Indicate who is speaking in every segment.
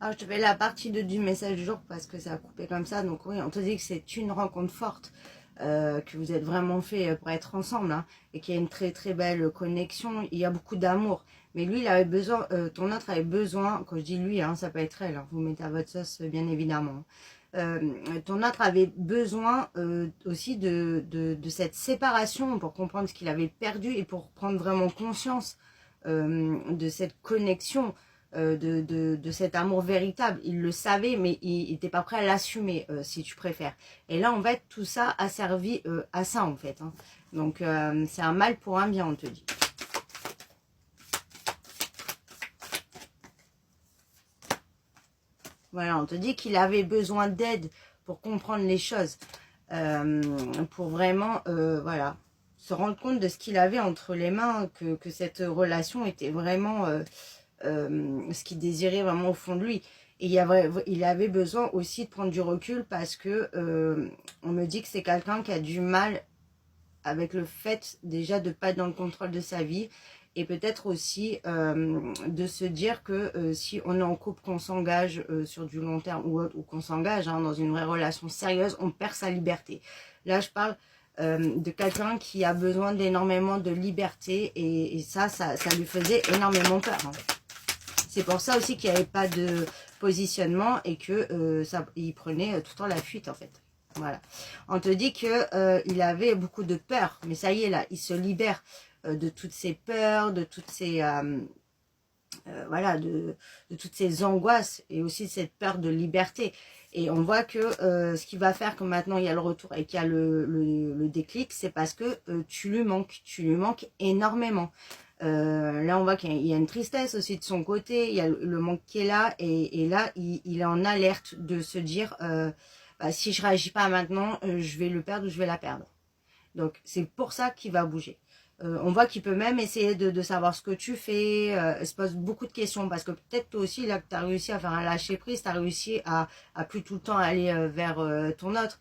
Speaker 1: Alors, je te fais la partie 2 du message du jour parce que ça a coupé comme ça. Donc oui, on te dit que c'est une rencontre forte, que vous êtes vraiment fait pour être ensemble, hein, et qu'il y a une très très belle connexion. Il y a beaucoup d'amour. Mais lui, il avait besoin, ton autre avait besoin, quand je dis lui, hein, ça peut être elle, hein, vous mettez à votre sauce bien évidemment. Ton autre avait besoin aussi de cette séparation pour comprendre ce qu'il avait perdu et pour prendre vraiment conscience de cette connexion, de cet amour véritable. Il le savait, mais il n'était pas prêt à l'assumer, si tu préfères. Et là, en fait, tout ça a servi à ça, en fait. Hein. Donc, c'est un mal pour un bien, on te dit. Voilà, on te dit qu'il avait besoin d'aide pour comprendre les choses, pour vraiment, voilà, se rendre compte de ce qu'il avait entre les mains, que cette relation était vraiment ce qu'il désirait vraiment au fond de lui. Et il avait besoin aussi de prendre du recul parce que on me dit que c'est quelqu'un qui a du mal avec le fait déjà de ne pas être dans le contrôle de sa vie et peut-être aussi de se dire que si on est en couple, qu'on s'engage sur du long terme ou qu'on s'engage dans une vraie relation sérieuse, on perd sa liberté. Là, je parle de quelqu'un qui a besoin d'énormément de liberté et ça lui faisait énormément peur. Hein. C'est pour ça aussi qu'il n'y avait pas de positionnement et que il prenait tout le temps la fuite en fait. Voilà. On te dit que il avait beaucoup de peur, mais ça y est là, il se libère de toutes ses peurs, de toutes ses voilà, de toutes ces angoisses et aussi de cette peur de liberté. Et on voit que ce qui va faire que maintenant il y a le retour et qu'il y a le déclic, c'est parce que tu lui manques énormément. Là, on voit qu'il y a une tristesse aussi de son côté, il y a le manque qui est là, et là, il est en alerte de se dire, bah, si je réagis pas maintenant, je vais le perdre ou je vais la perdre. Donc, c'est pour ça qu'il va bouger. On voit qu'il peut même essayer de savoir ce que tu fais, il se pose beaucoup de questions, parce que peut-être toi aussi, là, que tu as réussi à faire un lâcher-prise, tu as réussi à plus tout le temps aller vers ton autre,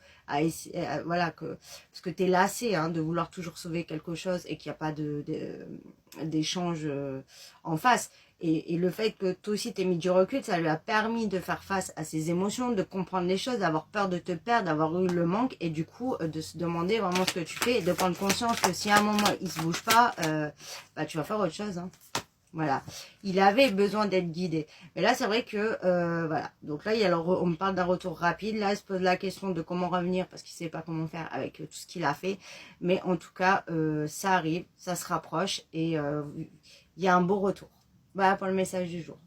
Speaker 1: voilà, parce que tu es lassé de vouloir toujours sauver quelque chose et qu'il n'y a pas d'échange en face. Et le fait que toi aussi t'aies mis du recul, ça lui a permis de faire face à ses émotions, de comprendre les choses, d'avoir peur de te perdre, d'avoir eu le manque et du coup de se demander vraiment ce que tu fais et de prendre conscience que si à un moment il se bouge pas, bah tu vas faire autre chose. Hein. Voilà, il avait besoin d'être guidé. Mais là, c'est vrai que, voilà. Donc là, on me parle d'un retour rapide. Là, il se pose la question de comment revenir parce qu'il ne sait pas comment faire avec tout ce qu'il a fait. Mais en tout cas, ça arrive, ça se rapproche et il y a un beau retour. Voilà pour le message du jour.